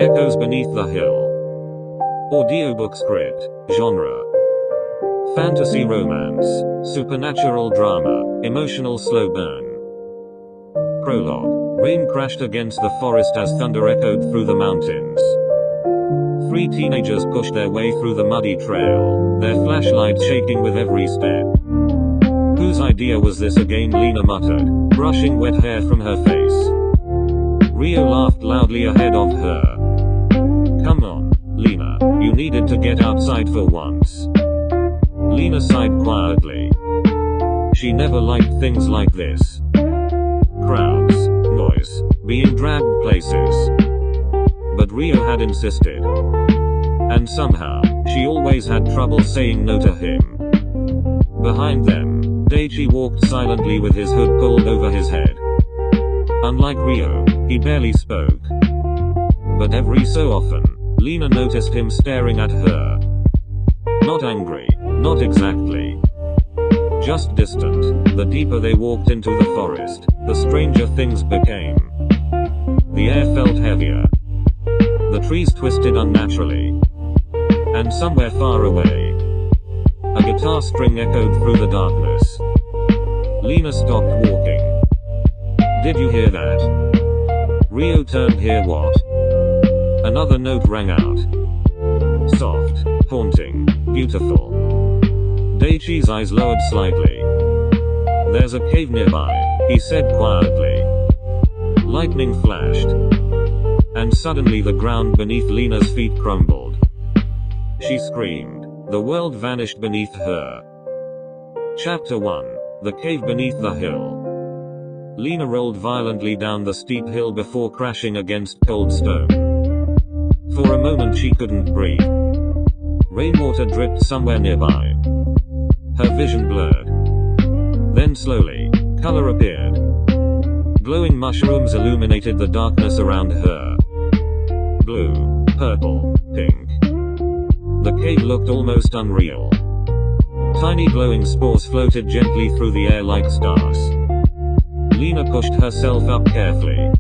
Echoes Beneath the Hill. Audiobook script. Genre: fantasy romance, supernatural drama, emotional slow burn. Prologue. Rain crashed against the forest as thunder echoed through the mountains. Three teenagers pushed their way through the muddy trail, their flashlights shaking with every step. Whose idea was this again? Lena muttered, brushing wet hair from her face. Rio laughed loudly ahead of her. Come on, Lena, you needed to get outside for once. Lena sighed quietly. She never liked things like this. Crowds, noise, being dragged places. But Rio had insisted. And somehow, she always had trouble saying no to him. Behind them, Daichi walked silently with his hood pulled over his head. Unlike Rio, he barely spoke. But every so often, Lena noticed him staring at her. Not angry, not exactly. Just distant. The deeper they walked into the forest, the stranger things became. The air felt heavier. The trees twisted unnaturally. And somewhere far away, a guitar string echoed through the darkness. Lena stopped walking. Did you hear that? Rio turned. Hear what? Another note rang out. Soft, haunting, beautiful. Daichi's eyes lowered slightly. There's a cave nearby, he said quietly. Lightning flashed. And suddenly the ground beneath Lena's feet crumbled. She screamed. The world vanished beneath her. Chapter 1. The Cave Beneath the Hill. Lena rolled violently down the steep hill before crashing against cold stone. For a moment she couldn't breathe. Rainwater dripped somewhere nearby. Her vision blurred. Then slowly, color appeared. Glowing mushrooms illuminated the darkness around her. Blue, purple, pink. The cave looked almost unreal. Tiny glowing spores floated gently through the air like stars. Lena pushed herself up carefully.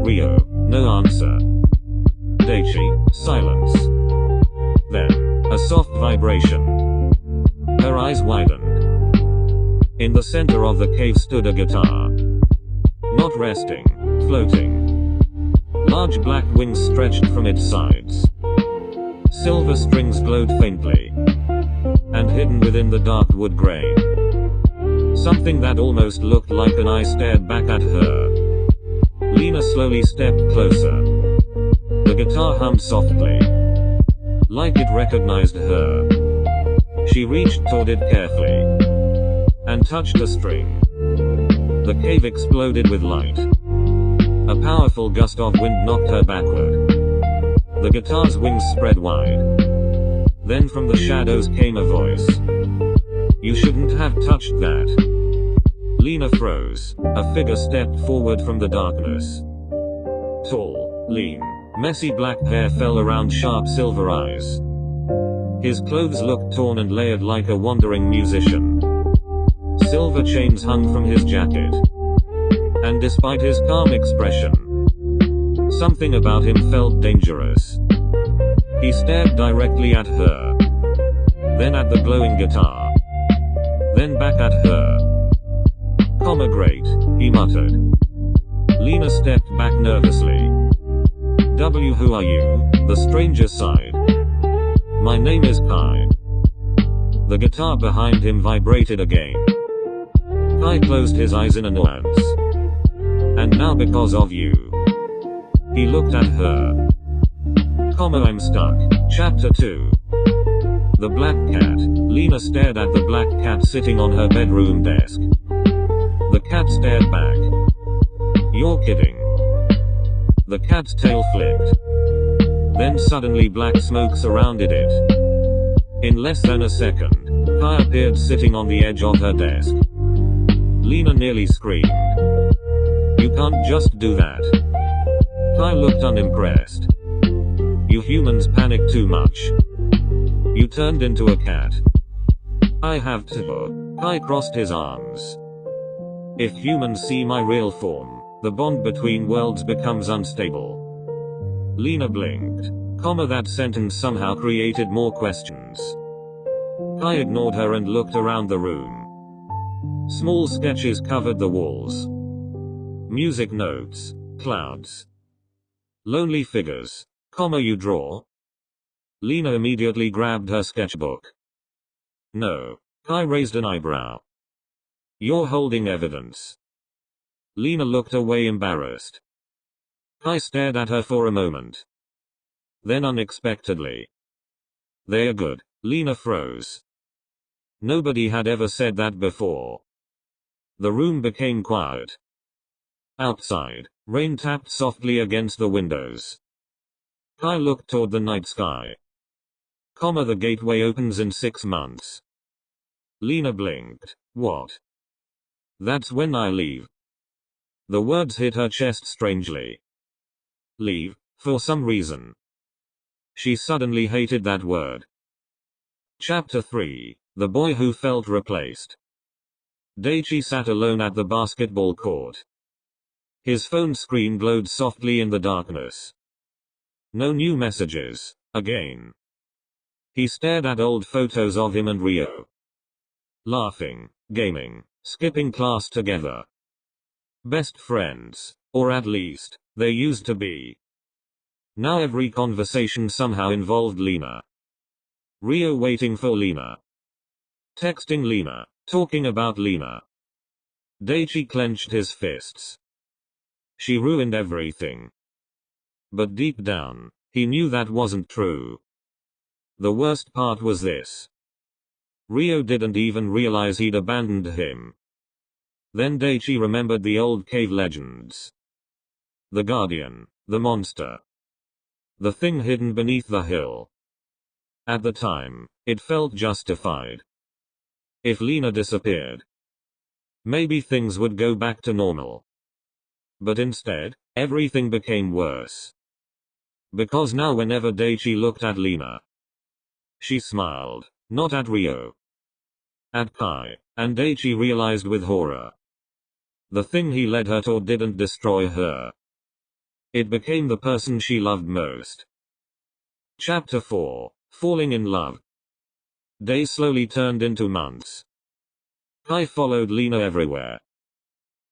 Rio, no answer. Daichi, silence. Then, a soft vibration. Her eyes widened. In the center of the cave stood a guitar. Not resting, floating. Large black wings stretched from its sides. Silver strings glowed faintly. And hidden within the dark wood grain, something that almost looked like an eye stared back at her. Lena slowly stepped closer. The guitar hummed softly, like it recognized her. She reached toward it carefully, and touched a string. The cave exploded with light. A powerful gust of wind knocked her backward. The guitar's wings spread wide. Then from the shadows came a voice. You shouldn't have touched that. Lena froze. A figure stepped forward from the darkness. Tall, lean, messy black hair fell around sharp silver eyes. His clothes looked torn and layered like a wandering musician. Silver chains hung from his jacket. And despite his calm expression, something about him felt dangerous. He stared directly at her. Then at the glowing guitar. Then back at her. Great, he muttered. Lena stepped back nervously. Who are you? The stranger sighed. My name is Kai. The guitar behind him vibrated again. Kai closed his eyes in annoyance. And now because of you. He looked at her. I'm stuck. Chapter 2. The Black Cat. Lena stared at the black cat sitting on her bedroom desk. The cat stared back. You're kidding. The cat's tail flicked. Then suddenly black smoke surrounded it. In less than a second, Kai appeared sitting on the edge of her desk. Lena nearly screamed. You can't just do that. Kai looked unimpressed. You humans panic too much. You turned into a cat. I have to. Kai crossed his arms. If humans see my real form, the bond between worlds becomes unstable. Lena blinked. That sentence somehow created more questions. I ignored her and looked around the room. Small sketches covered the walls. Music notes. Clouds. Lonely figures. You draw? Lena immediately grabbed her sketchbook. No. I raised an eyebrow. You're holding evidence. Lena looked away embarrassed. I stared at her for a moment. Then unexpectedly. They're good. Lena froze. Nobody had ever said that before. The room became quiet. Outside, rain tapped softly against the windows. I looked toward the night sky. The gateway opens in 6 months. Lena blinked. What? That's when I leave. The words hit her chest strangely. Leave, for some reason. She suddenly hated that word. Chapter 3. The Boy Who Felt Replaced. Daichi sat alone at the basketball court. His phone screen glowed softly in the darkness. No new messages, again. He stared at old photos of him and Ryo. Laughing, gaming, skipping class together. Best friends, or at least, they used to be. Now every conversation somehow involved Lena. Ryo waiting for Lena. Texting Lena, talking about Lena. Daichi clenched his fists. She ruined everything. But deep down, he knew that wasn't true. The worst part was this. Ryo didn't even realize he'd abandoned him. Then Daichi remembered the old cave legends. The Guardian, the monster. The thing hidden beneath the hill. At the time, it felt justified. If Lena disappeared, maybe things would go back to normal. But instead, everything became worse. Because now whenever Daichi looked at Lena, she smiled, not at Ryo. At Kai, and Daichi realized with horror. The thing he led her toward didn't destroy her. It became the person she loved most. Chapter 4. Falling in Love. Days slowly turned into months. Kai followed Lena everywhere.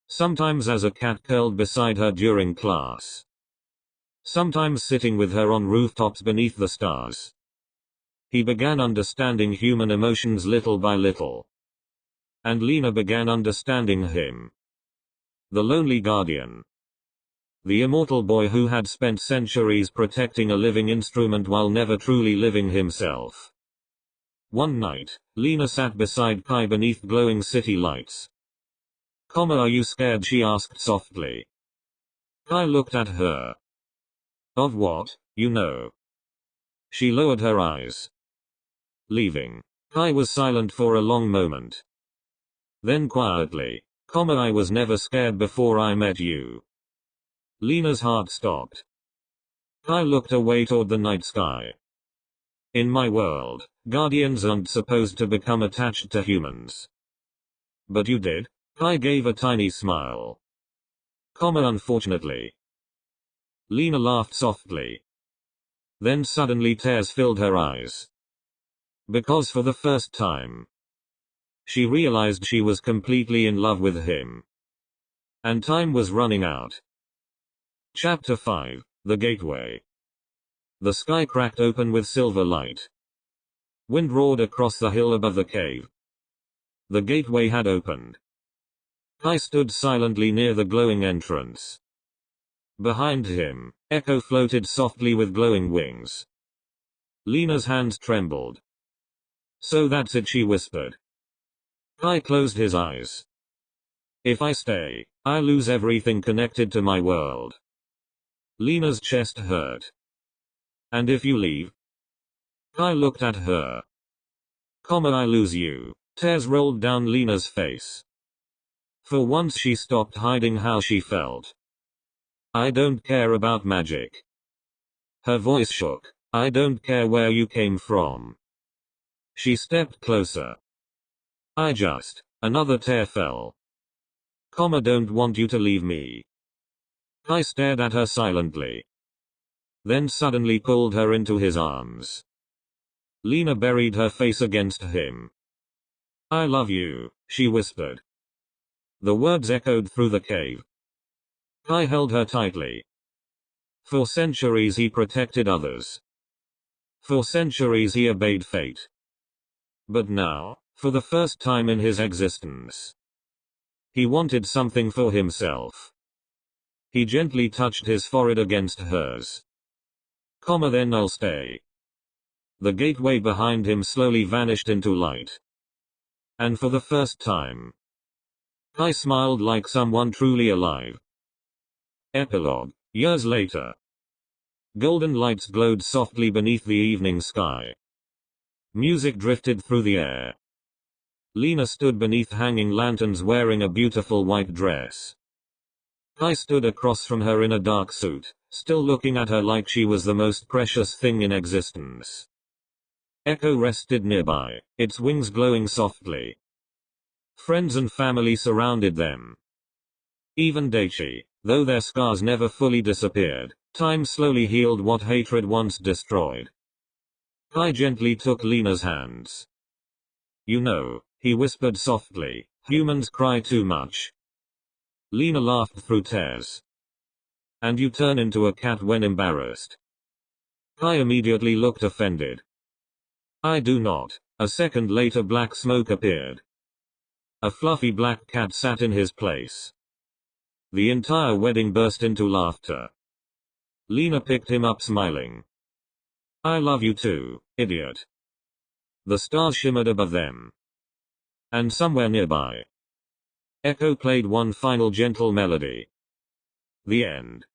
Sometimes as a cat curled beside her during class. Sometimes sitting with her on rooftops beneath the stars. He began understanding human emotions little by little. And Lena began understanding him. The lonely guardian. The immortal boy who had spent centuries protecting a living instrument while never truly living himself. One night, Lena sat beside Kai beneath glowing city lights. Are you scared? She asked softly. Kai looked at her. Of what, you know? She lowered her eyes. Leaving. Kai was silent for a long moment. Then quietly, I was never scared before I met you. Lena's heart stopped. Kai looked away toward the night sky. In my world, guardians aren't supposed to become attached to humans. But you did? Kai gave a tiny smile. Unfortunately. Lena laughed softly. Then suddenly tears filled her eyes. Because for the first time, she realized she was completely in love with him. And time was running out. Chapter 5. The Gateway. The sky cracked open with silver light. Wind roared across the hill above the cave. The gateway had opened. I stood silently near the glowing entrance. Behind him, Echo floated softly with glowing wings. Lena's hands trembled. So that's it, she whispered. I closed his eyes. If I stay, I lose everything connected to my world. Lena's chest hurt. And if you leave? I looked at her. I lose you. Tears rolled down Lena's face. For once she stopped hiding how she felt. I don't care about magic. Her voice shook. I don't care where you came from. She stepped closer. Another tear fell. Don't want you to leave me. I stared at her silently. then suddenly pulled her into his arms. Lena buried her face against him. "I love you," she whispered. The words echoed through the cave. Kai held her tightly. For centuries he protected others. For centuries he obeyed fate. But now, for the first time in his existence, he wanted something for himself. He gently touched his forehead against hers. Then I'll stay. The gateway behind him slowly vanished into light. And for the first time, Kai smiled like someone truly alive. Epilogue. Years later. Golden lights glowed softly beneath the evening sky. Music drifted through the air. Lena stood beneath hanging lanterns wearing a beautiful white dress. Kai stood across from her in a dark suit, still looking at her like she was the most precious thing in existence. Echo rested nearby, its wings glowing softly. Friends and family surrounded them. Even Daichi, though their scars never fully disappeared, time slowly healed what hatred once destroyed. Kai gently took Lena's hands. "You know," he whispered softly, "humans cry too much." Lena laughed through tears. "And you turn into a cat when embarrassed." Kai immediately looked offended. "I do not." A second later black smoke appeared. A fluffy black cat sat in his place. The entire wedding burst into laughter. Lena picked him up smiling. "I love you too, idiot." The stars shimmered above them. And somewhere nearby, Echo played one final gentle melody. The end.